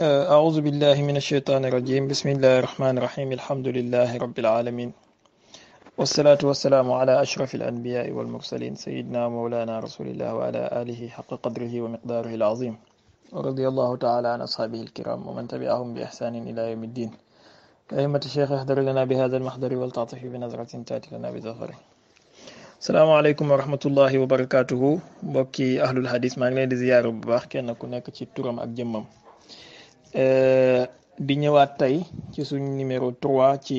أعوذ بالله من الشيطان الرجيم بسم الله الرحمن الرحيم الحمد لله رب العالمين والصلاة والسلام على أشرف الأنبياء والمرسلين سيدنا مولانا رسول الله وعلى آله حق قدره ومقداره العظيم ورضي الله تعالى عن أصحابه الكرام ومن تبعهم بإحسان إلى يوم الدين أئمة الشيخ اهدر لنا بهذا المحضر والتعطف بنظرة تأتي لنا بظفر. السلام عليكم ورحمة الله وبركاته بوكي أهل الحديث ما نلين دي زيارة بباخ كأننا كنا كتير تورم أك جمم di ñëwaat tey ci suñ numéro 3 ci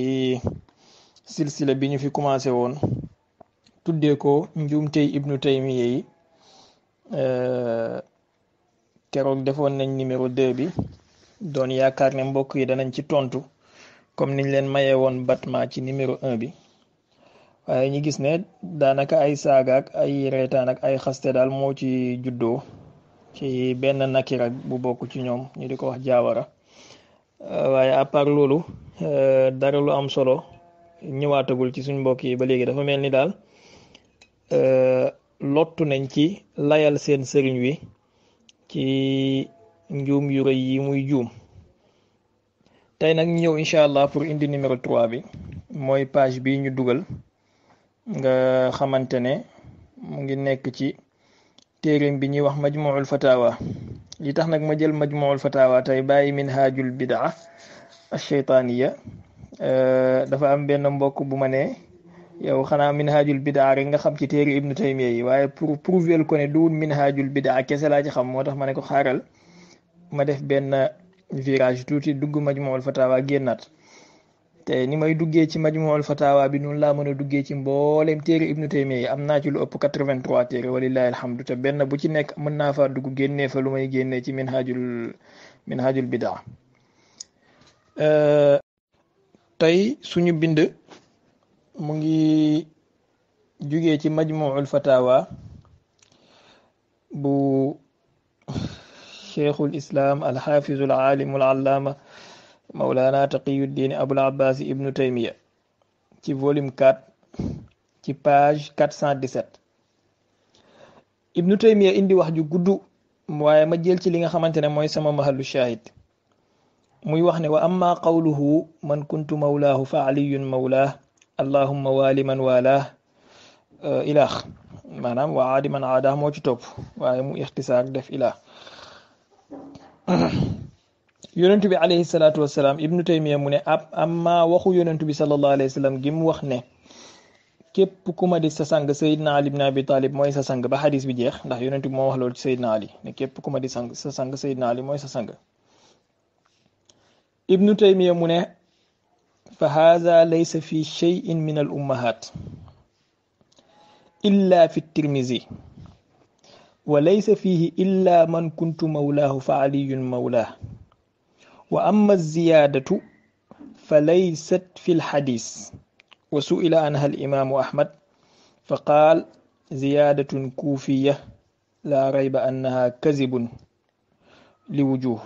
silsila bi ñu fi commencé woon tuddee ko njuumtey ibnu taymiya yi. Keroog defoon nañ numéro 2 bi doon yaakaar ne mbokk yi danañ ci tontu comme niñ leen mayee woon batma ci numéro 1 bi, waaye ñi gis ne daanaka ay saaga ak ay reetaan ak ay xaste daal moo ci juddoo ci benn nakira bu bokk ci ñoom ñu di ko wax jaawara. waaye à part loolu dara lu am solo ñëwaatagul ci suñ mbokk yi ba léegi. dafa mel ni daal lottu nañ ci layal seen sëriñ wi ci njuum yu rëy yi muy juum. tey nag ñëw incha allah pour indi numéro 3 bi mooy page bi ñu dugal nga xamante ne mu ngi nekk ci téereem bi ñuy wax majmuul fatawa. li tax nag ma jël majmuul fatawa tey bàyyi minhajul bidaa ash-shaytaniya, dafa am benn mbokk bu ma ne yow xanaa minhajul bidaa rek nga xam ci téere ibnu taymiya yi, waaye pour prouver ko ne duwul minhajul bidaa kese laa ci xam, moo tax ma ne ko xaaral ma def benn virage tuuti dugg majmuul fatawa génnaat. te ni may duggee ci majmuul fatawa bi noonu laa mën a duggee ci mboolem téere ibnu taymiya yi. am naa ci lu ëpp 83 téere walillahi alhamdu, te benn bu ci nekk mën naa fa dugg génnee fa lu may génnee ci minhajul bidaa. tey suñu bind mu ngi jugee ci majmuul fatawa bu cheikhul islam alxaafizul alimul allaama Mawlana Taqiyuddin Abul Abbas ibnu Taymiya ci volume 4 ci page 417. Ibnu Taymiya indi wax ju gudd, waaye ma jël ci li nga xamante ne mooy sama mahallu shahid. muy wax ne wa amma qawluhu man kuntu mawlaahu fa aliyun mawlaah allahumma waali man waalaah ilaah, maanaam wa aadi man aadaah moo ci topp, waaye mu ixtisaar def ilaah. yonentu bi alayhi salaatu wasalaam ibnu taymiya mu ne amma waxu yonentu bi sallallahu alayhi wa sallam gi mu wax ne képp ku ma di sa sang sayidna ali ibn abi talib mooy sa sang ba xadis bi jeex, ndax yonentu bi moo wax loolu ci sayidna ali ne képp ku ma di sa sang sayidna ali mooy sa sang. ibnu taymiya mu ne fa haza laysa fi cheyin min al ummahat illa fi tirmizi wa laysa fihi illa man kuntu mawlaahu fa aliyun mawlaah wa amma ziyadatu fa laysat fi lxadis wa su'ila anha alimamu ahmad fa qaal ziyadatun kuufiya la rayba annaha kazibun li wujuh.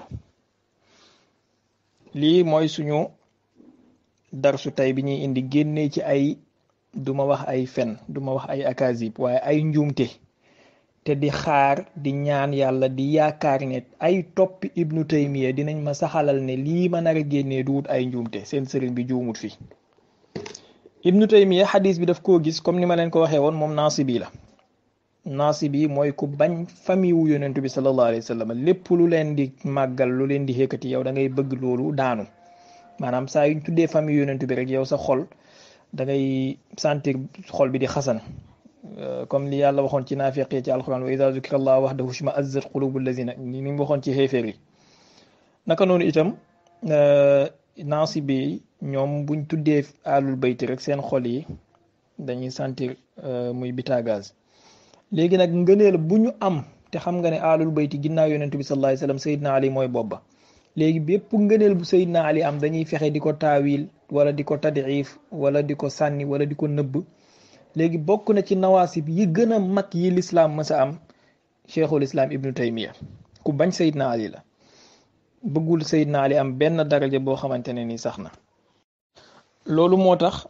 lii mooy suñu darsu tey bi ñuy indi génnee ci ay duma wax ay fen, duma wax ay akazib, waaye ay njuumte, te di xaar di ñaan yàlla di yaakaar ne ay toppi ibnu taymiya dinañ ma saxalal ne lii ma nar a génnee duwut ay njuumte, seen sëriñ bi juumut fi. ibnu taymiya xadis bi daf koo gis comme ni ma leen ko waxee woon, moom naasibi la. naasibi mooy ku bañ famille wu yonentu bi sallallahu alayhi wa sallam. lépp lu leen di màggal, lu leen di xëkkati, yow da ngay bëgg loolu daanu. maanaam saa yuñ tuddee famille yonentu bi rek yow sa xol da ngay sentir xol bi di xasan, comme li yàlla waxoon ci naafiq yi ci alquran wa ida zukira allah wahdahu shma'azzat qulubu allazina, ni mu waxoon ci xéeféer yi. naka noonu itam naasibi ñoom buñ tuddee alul bayti rek seen xol yi dañuy sentir muy bitagaz. léegi nag ngëneel bu ñu am, te xam nga ne alul bayti ginnaaw yonentu bi sallallahu alayhi wasallam sayidna ali mooy bobba. léegi bépp ngëneel bu sayidna ali am dañuy fexe di ko taawil wala di ko tadif wala di ko sànni wala di ko nëbb. léegi bokk na ci nawaasib yi gën a mag yi lislaam mës a am cheikhul islam ibnu taymiya ku bañ sayidna ali la, bëggul sayidna ali am benn daraja boo xamante ne ni sax na. loolu moo tax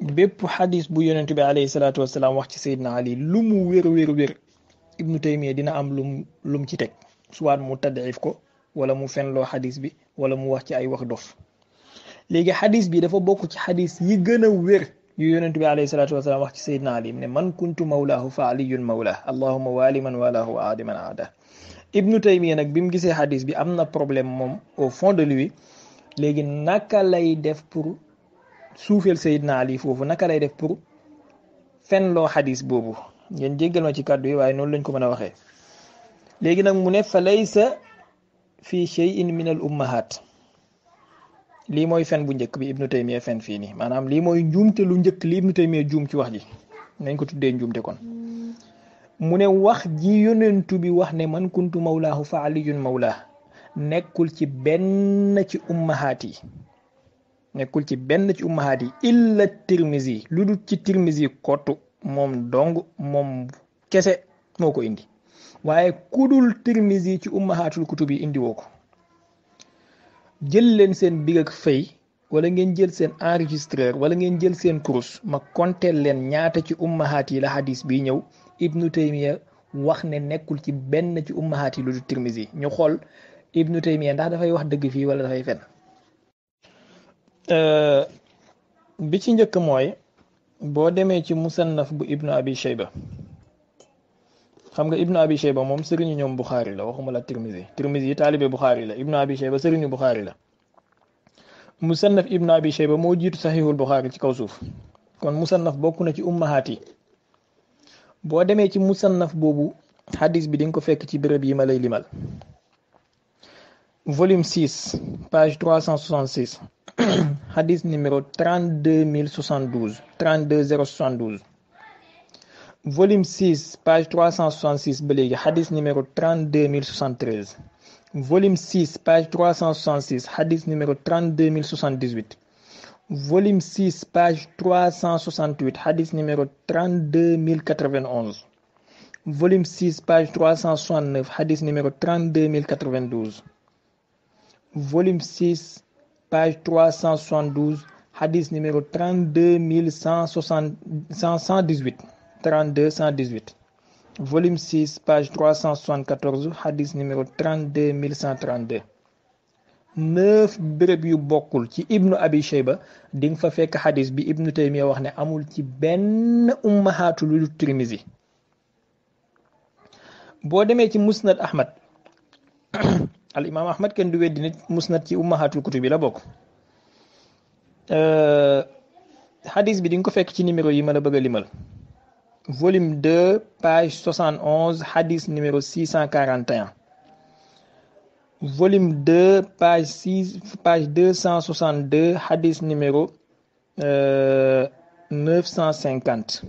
bépp xadis bu yonentu bi alayhi salaatu wasalaam wax ci sayidna ali lu mu wér ibnu taymiya dina am lum ci teg, soit mu tadif ko wala mu fenloo xadis bi wala mu wax ci ay wax dof léegi xadis bi dafa bokk ci xadis yi gën a wér yu yonent bi alayhi salaatu wasalaam wax ci Seydina Ali ne man kuntu mawlaahu fa aliyun mawlah allahumma waali man walaahu wa aadi man aada ibnu taymiya nag bi mu gisee xadis bi am na problème moom au fond de lui léegi naka lay def pour suufeel Seydina Ali foofu naka lay def pour fenloo xadis boobu ngeen jéggal ma ci kàddu yi waaye noonu lañ ko mën a waxee léegi nag mu ne fa laysa fi shay'in min al ummahat lii mooy fen bu njëkk bi ibnu taymiya fen fii nii maanaam lii mooy njuumte lu njëkk li ibnu taymiya juum ci wax ji nañ ko tuddee njuumte kon mu ne wax ji yonentu bi wax ne man kuntu mawlaahu fa aliyun mawlaah nekkul ci benn ci ummahaat yi nekkul ci benn ci ummahaat yi illa tirmisi lu dul ci tirmisi kottu moom dong moom kese moo ko indi waaye kudul tirmisi ci ummahaatul kutub yi indi woo ko jël leen seen big ak fay wala ngeen jël seen enregistreur wala ngeen jël seen kurus ma konteel leen ñaata ci ummahaat yi la hadis bi ñëw ibnu taymiya wax ne nekkul ci benn ci ummahaat yi lu dul tirmisi ñu xool ibnu taymiya ndax dafay wax dëgg fii wala dafay fen bi ci njëkk mooy boo demee ci musannaf bu ibnu abi shayba xam nga ibnu abi shayba moom sëriñu ñoom buxaari la waxuma la tirmisi yi taalibe buxaari la ibnu abi shayba sëriñu buxaari la musannaf ibnu abi shayba moo jiitu saxiixul buxaari ci kaw suuf kon musannaf bokk na ci ummahaat yi boo demee ci musannaf boobu hadis bi di nga ko fekk ci béréb yi ma lay limal volume 6 page 366 hadis numéro 32072 32072 volume 6 page 366 ba léegi hadis numéro 32073 volume 6 page 366 hadis numéro 32078 volume 6 page 368 hadis numéro 32091 volume 6 page 369 hadis numéro 32092 volume 6 page 372 hadis numéro 32118 32118 volume 6 page 374 hadis numéro 32132 9 béréb yu bokkul ci ibnu abi shayba di nga fa fekk hadis bi ibnu taymiya wax ne amul ci benn ummahaatu lu tirmisi boo demee ci musnad ahmad al imam ahmad kenn du weddi nit musnad ci ummahaatul kutubi la bokk hadis bi di nga ko fekk ci numéro yi ma la bëgg a limal volume 2 page 71 hadis numéro 641 volume 2 page 262 hadis numéro 950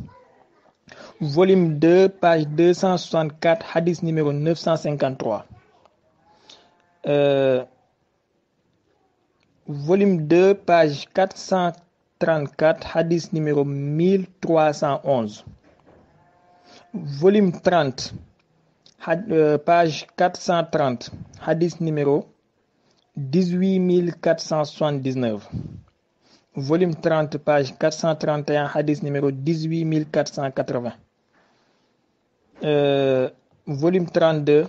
volume 2 page 264 hadis numéro 953 volume 2 page 434 hadis numéro 1311 volume 30 page 430 hadis numéro 18479 volume 30 page 431 hadis numéro 18480 volume 32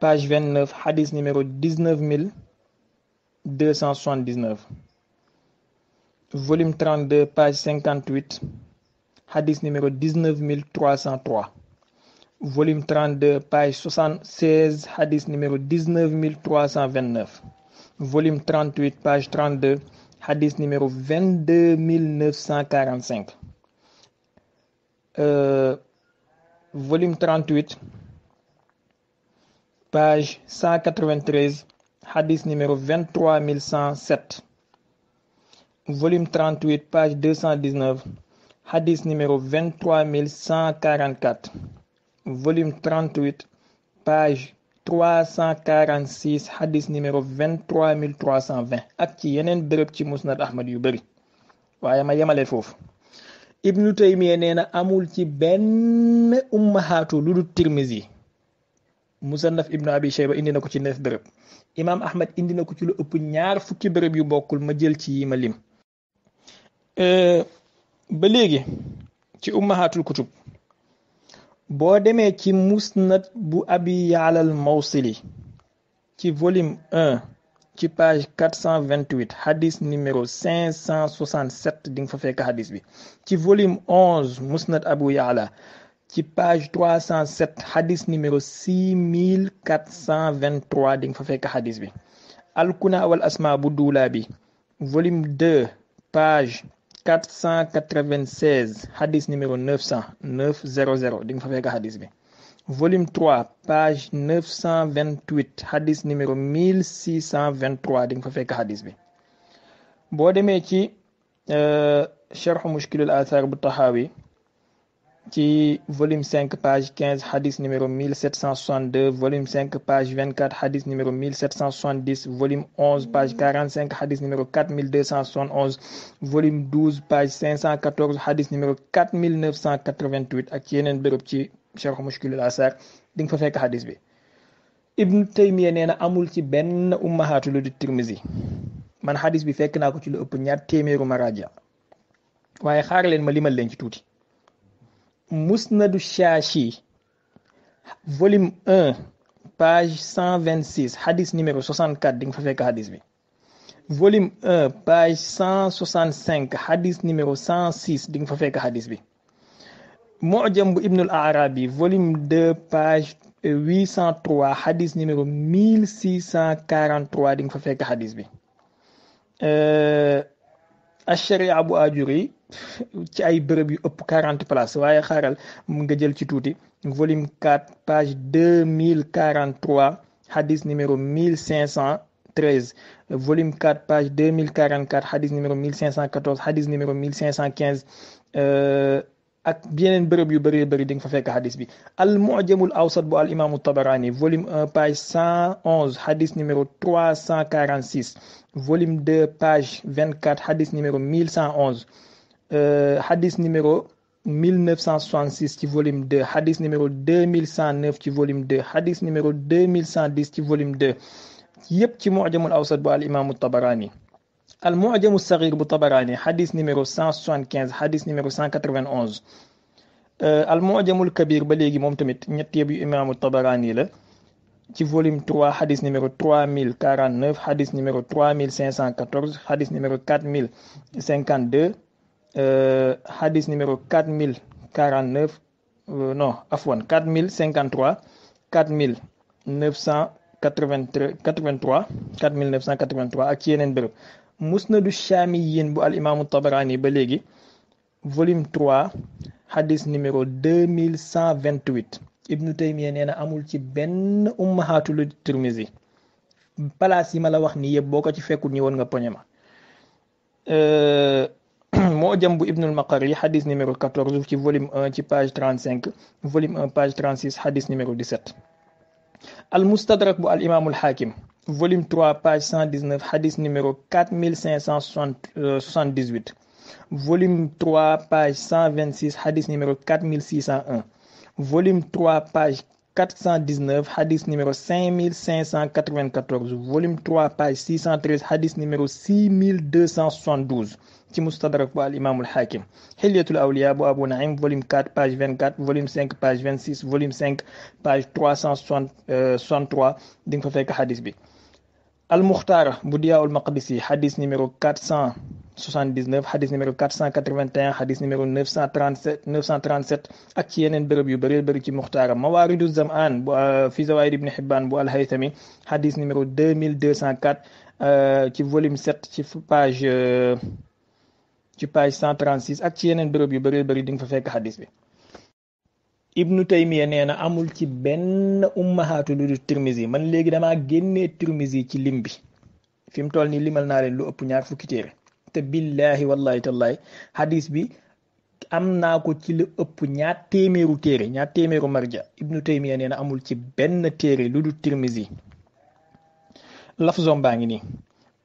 page 29 hadis numéro 19279 volume 32 page 58 hadis numéro 19303 volume 32 page 76 hadis numéro 19329 volume 38 page 32 hadis numéro 22945 volume 38 page 193 hadis numéro 23107 volume 38 page 219 hadis numéro 23144 volume 38 page 346 hadis numéro 23320 ak ci yeneen béréb ci musnad ahmad yu bari waaye ma yemale foofu ibnu taymiya nee na amul ci benn ummahaatu lu dul tirmisi musannaf ibnu abi shayba indi na ko ci 9 béréb imam ahmad indi na ko ci lu ëpp ñaar fukki béréb yu bokkul ma jël ci yi ma lim ba léegi ci ummahaatul kutub boo demee ci musnad bu abi yaalal mawsili ci volume 1 ci page 428 hadis numéro 567 di nga fa fekk hadis bi. ci volume 11 musnad Abu Ya'la ci page 307 hadis numéro 6423 di nga fa fekk hadis bi. alkuna wal asma bu duula bi volume 2 page 496 hadis numéro 900 di nga fa fekk hadis bi. volume 3 page 928 hadis numéro 1623 di nga fa fekk hadis bi. boo demee ci sharh mushkil al athar bu tahawi ci volume 5 page 15 hadis numéro 1762 volume 5 page 24 hadis numéro 1770 volume 11 page 45 hadis numéro 4271 volume 12 page 514 hadis numéro 4988 ak ci yeneen béréb ci sharh mushkil al athar di nga fa fekk hadis bi. Ibnu Taymiya nee na amul ci benn ummahaatu lu di Tirmizi. man hadis bi fekk naa ko ci lu ëpp ñaar téeméeru maraja waaye xaar leen ma limal leen ci tuuti. musnadu Shashi volume 1 page 126 hadis numéro 64 di nga fa fekk hadis bi. volume 1 page 165 hadis numéro 106 di nga fa fekk hadis bi. mu'jam bu Ibnul Arabi volume 2 page 803 hadis numéro 1643 di nga fa fekk hadis bi. ash-Sharia bu Ajuri ci ay bërëb yu ëpp 40 places waaye xaaral nga jël ci tuuti. volume 4 page 2043 hadis numéro 1513 volume 4 page 2044 hadis numéro 1514 hadis numéro 1515 ak yeneen bërëb yu bëree bëri di nga fa fekk hadis bi. al mu'jamul awsat bu al imaamu Tabarani volume 1 page 111 hadis numéro 346 volume 2 page 24 hadis numéro 1111 hadis numéro 1966 ci volume 2 hadis numéro 2109 ci volume 2 hadis numéro 2110 ci volume 2 yëpp ci mu'jamul awsat bu al imaamu Tabarani. al mu'jamu saghir bu Tabarani hadis numéro 175 hadis numéro 191 al mu'jamul kabir ba léegi moom tamit ñett yëpp yu imaamu Tabarani la ci volume 3 hadis numéro 3049 hadis numéro 3514 hadis numéro 4052 hadis numéro 4049 non afwan 4053 4983 ak ci yeneen bërëb. musnadu Shaamiyin bu al imaamu Tabarani ba léegi volume 3 hadis numéro 2128 Ibnu Taymiya nee na amul ci benn ummahaatu lu Tirmizi. palaas yi ma la wax nii yëpp boo ko ci fekkul ñi woon nga poñe ma. mu'jam bu Ibnul Maqari hadis numéro 14 ci volume 1 ci page 35 volume 1 page 36 hadis numéro 17. al mustadrak bu al imaamul Hakim volume 3 page 119 hadis numéro 4578 volume 3 page 126 hadis numéro 4601 volume 3 page 419 hadis numéro 5594 volume 3 page 613 hadis numéro 6272 ci mustadrak bu al imaamul Hakim. hilyatul awliya bu Abu Naim volume 4 page 24 volume 5 page 26 volume 5 page 363 di nga fa fekk hadis bi. al muxtaar bu Diyaa'ul Maqdisi hadis numéro 479 hadis numéro 481 hadis numéro 937 ak ci yeneen bërëb yu bëree bëri ci muxtaara. mawaaridu Zam'aan bu fi zawaa'id Ibn Hibbaan bu al Haythami hadis numéro 2204 ci volume 7 ci page 136 ak ci yeneen bërëb yu bëree bëri di nga fa fekk hadis bi. Ibnu Taymiya nee na amul ci benn ummahaatu lu du Tirmizi. man léegi damaa génnee Tirmizi ci lim bi fi mu toll nii limal naa leen lu ëpp ñaar fukki téere te billahi wallahi tallahi hadis bi am naa ko ci lu ëpp ñaar téeméeru marja. Ibnu Taymiya nee na amul ci benn téere lu du Tirmizi. lafzom baa ngi nii.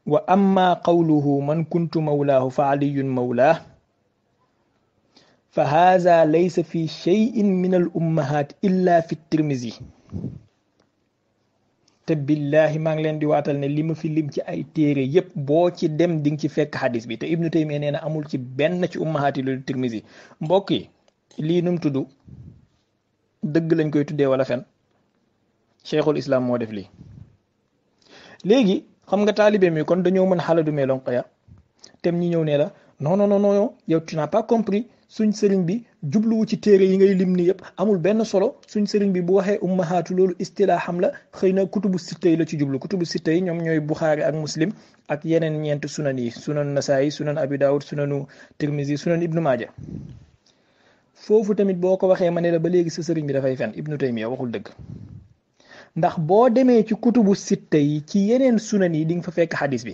wa amma qawluhu man kuntu mawlaahu fa aliyun mawlaah fa haza laysa fi shay'in min al ummahat illa fi Tirmizi. te billahi maa ngi leen di waatal ne li ma fi lim ci ay téere yépp boo ci dem di nga ci fekk hadis bi te Ibnu Taymiya nee na amul ci benn ci ummahat yi lu Tirmizi. mbokk yi lii num tudd dëgg lañ koy tuddee wala fen Cheikhul Islam moo def lii léegi xam nga taalibe mi kon dañoo mën xaladu meelon ya tem ñi ñëw ne la non non non non yow tu n'as pas compris suñ sëriñ bi jubluwu ci téere yi ngay lim ni yëpp amul benn solo suñ sëriñ bi bu waxee ummahaatu loolu istilaaxam la xëy na kutubu sitta yi la ci jublu kutubu sitta yi ñoom ñooy buxaari ak muslim ak yeneen ñeent sunan yi sunan nasaayi sunan abi daawud sunanu tirmisi sunan ibnu maaja foofu tamit boo ko waxee ma ne la ba léegi sa sëriñ bi dafay fen ibnu taymiya waxul dëgg ndax boo demee ci kutubu sitta yi ci yeneen sunan yi di nga fa fekk xadis bi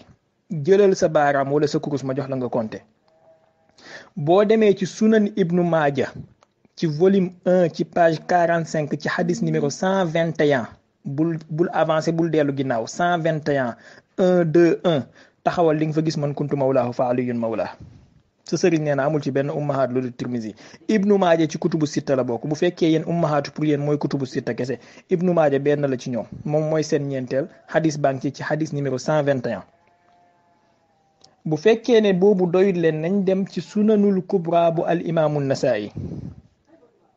jëlal sa baaraam wala sa kurus ma jox la nga compter boo demee ci sunan ibnu maaja ci volume 1 ci page 45 ci xadis numéro 121 bul avancé bul dellu ginnaaw 121 1 2 1 taxawal li nga fa gis man kuntu mawlaahu fa aliyun mawlaa sa sëriñ nee na amul ci benn ummahaat lu dul tirmisi ibnu maaja ci kutubu sitta la bokk bu fekkee yéen ummahaatu pour yéen mooy kutubu sitta kese ibnu maaja benn la ci ñoom moom mooy seen ñeenteel xadis baa ngi ci xadis numéro 121 bu fekkee ne boobu doyut leen nañ dem ci sunanul kubra bu al imaamu nasaayi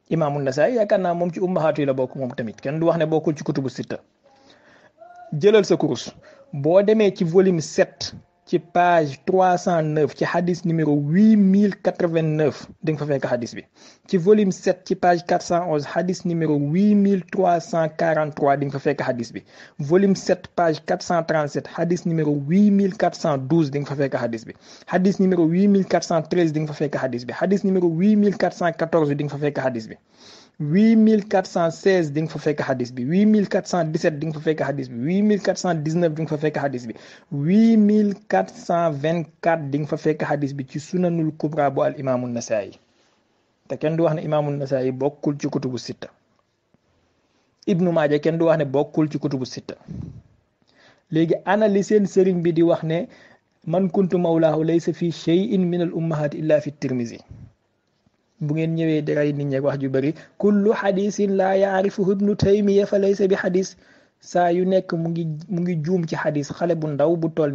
imaamu nasaayi yaakaar naa moom ci ummahaatu yi la bokk moom tamit kenn du wax ne bokkul ci kutubu sitta jëlal sa kurus boo demee ci volume 7 ci page 309 ci hadis numéro 8089 di nga fa fekk hadis bi ci volume 7 ci page 411 hadis numéro 8343 di nga fa fekk hadis bi volume 7 page 437 hadis numéro 8412 di nga fa fekk hadis bi hadis numéro 8413 di nga fa fekk hadis bi hadis numéro 8414 di nga fa fekk hadis bi 8416 di nga fa fekk hadis bi 8417 di nga fa fekk hadis bi 8419 di nga fa fekk hadis bi 8424 di nga fa fekk hadis bi ci sunanul kubra bu al imaamu nasaayi te kenn du wax ne imaamu nasaayi bokkul ci kutubu sitta ibnu maaja kenn du wax ne bokkul ci kutubu sitta léegi ana li seen sëriñ bi di wax ne man kuntu mawlaahu laysa fi shay'in min al ummahaati illa fi tirmisi bu ngeen ñëwee diray nit ñi wax ju bari kullu xadisin laa yaarifuhu ibnu taymiya fa laysa bi xadis saa yu nekk mu ngi juum ci xadis xale bu ndaw bu toll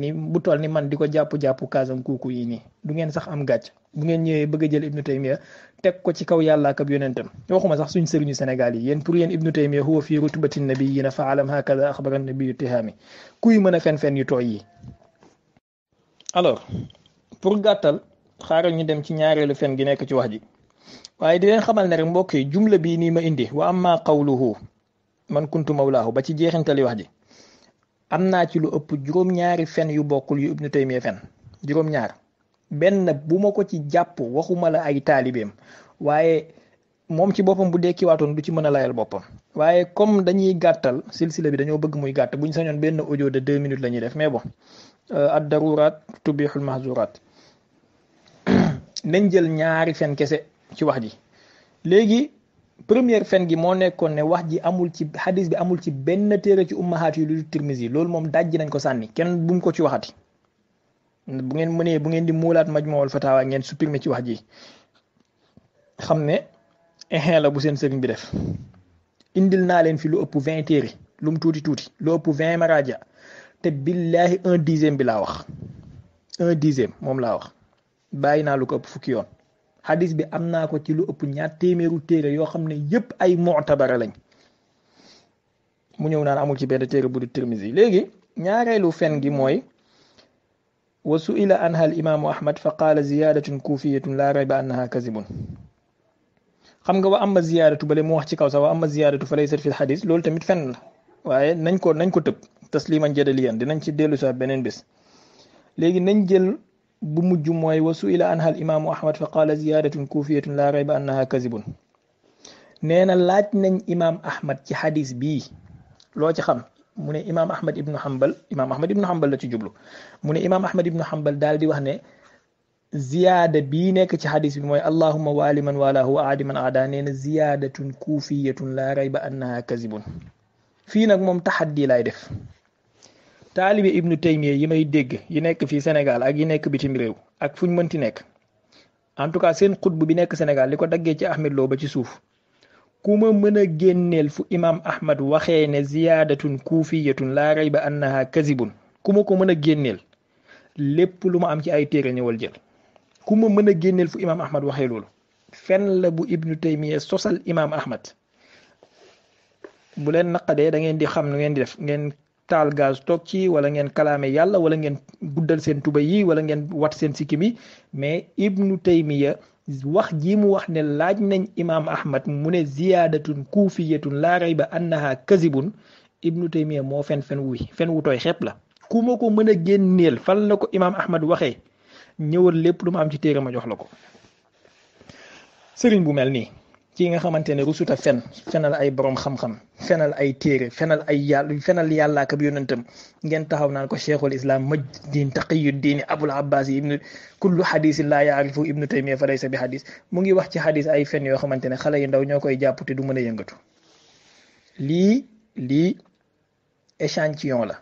ni man di ko jàpp kaasam kuuku yi nii du ngeen sax am gàcc bu ngeen ñëwee bëgg a jël ibnu taymiya teg ko ci kaw yàlla ak ab yonentam waxuma sax suñ sëriñu Sénégal yi yéen pour yéen ibnu taymiya huwa fi rutbati nabiyina fa alam hakada axbara nabiyu tihaami kuy mën a fen-fen yu tooy yi alors pour gàttal xaaral ñu dem ci ñaareelu fen gi nekk ci wax ji waaye di leen xamal ne rek mbokk yi jumla bii nii ma indi wa amma qawluhu man kuntu mawlaahu ba ci jeexintali wax ji am naa ci lu ëpp juróom-ñaari fen yu bokkul yu ibnu taymiya fen juróom-ñaar benn bu ma ko ci jàpp waxuma la ay taalibeem waaye moom ci boppam bu dekkiwaatoon du ci mën a layal boppam waaye comme dañuy gàttal silsila bi dañoo bëgg muy gàtt buñ sañoon benn audio de 2 minutes la ñuy def mais bon ad daruraat tubixul mahzuraat nañ jël ñaari fen kese ci wax ji léegi première fen gi moo nekkoon ne wax ji amul ci hadis bi amul ci benn téere ci ummahaat yi lu tirmisi loolu moom dajji nañ ko sànni kenn bu mu ko ci waxati bu ngeen mënee bu ngeen di muulaat majmuul fatawa ngeen supprimer ci wax ji xam ne la bu seen sëriñ bi def indil naa leen fi lu ëpp 20 téere lu mu tuuti lu ëpp 20 maraja te billahi 1/10 bi laa wax 1/10 moom laa wax bàyyi naa lu ko ëpp fukki yoon hadis bi am naa ko ci lu ëpp 2 téeméeru téere yoo xam ne yépp ay mu'tabara lañ mu ñëw naan amul ci benn téere bu du Tirmizi léegi ñaareelu fen gi mooy wa su'ila anha al imaamu ahmad fa qaala ziyadatun kuufiyatun laa rayba annaha kazibun xam nga wa amma ziyaadatu bale mu wax ci kaw sax wa amma ziyaadatu fa laysat fi hadis loolu tamit fen la waaye nañ ko tëb tasliman jadaliyan dinañ ci dellu sa beneen bés léegi nañ jël bu mujj mooy wa su'ila anha al imaamu ahmad fa qaala ziyadatun kuufiyatun laa rayba annaha kazibun nee na laaj nañ imaam ahmad ci hadis bii loo ci xam mu ne imaam ahmad ibnu hanbal la ci jublu mu ne imaam ahmad ibnu hanbal daal di wax ne ziyaada bii nekk ci hadis bi mooy allahumma waali man walaahu wa aadi man aada nee na ziyaadatun kuufiyatun laa rayba annaha kazibun fii nag moom taxaddi laay def taalibe ibnu taymiya yi may dégg yi nekk fii Sénégal ak yi nekk bitim réew ak fuñ mënti nekk en tout cas seen xutb bi nekk Sénégal li ko daggee ci Ahmed Lo ba ci suuf ku ma mën a génneel fu imaam ahmad waxee ne ziyaadatun kuufiyatun laa rayba annaha kazibun ku ma ko mën a génneel lépp lu ma am ci ay téere ñëwal jël ku ma mën a génneel fu imaam ahmad waxee loolu fen la bu ibnu taymiya sosal imaam ahmad bu leen naqadee da ngeen di xam nu ngeen di def ngeen taal gaz toog ci wala ngeen kalaame yàlla wala ngeen guddal seen tuba yi wala ngeen wat seen sikkim yi mais ibnu taymiya wax ji mu wax ne laaj nañ imam ahmad mu ne ziyaadatun kuufiyatun laa rayba annaha kazibun ibnu taymiya moo fen fen wu tooy xepp la ku ma ko mën a génneel fan la ko imam ahmad waxee ñëwal lépp lu ma am ci téere ma jox la ko sëriñ bu mel nii ci nga xamante ne rusuta fenal ay borom xam-xam fenal ay téere fenal yàlla ak yonentam ngeen taxaw naan ko cheikhul islam Majduddin Taqiyuddin Abul Abbas ibnu kullu hadisin laa yaarifu ibnu taymiya fa laysa bi hadis mu ngi wax ci hadis ay fen yoo xamante ne xale yu ndaw ñoo koy jàpp te du mën a yëngatu lii échantillon la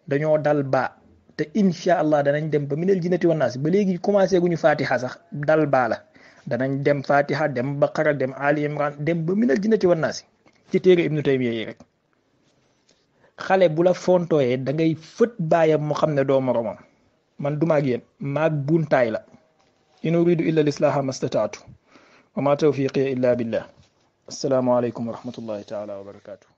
dañoo dal ba te incha allah danañ dem ba minal jinnati wan naas ba léegi commencé guñu fatiha sax dal baa la danañ dem fatiha dem baqara dem ali imran dem ba minal jinnati wan naas ci téere ibnu taymiya yi rek xale bu la fontooyee da ngay fët baayam mu xam ne doo moromam man duma ak yéen maag buntaay la in uridu illa lislaaha mastataatu wa ma tawfiqi illa billah assalaamu aleykum wa rahmatullahi taala wa barakatuh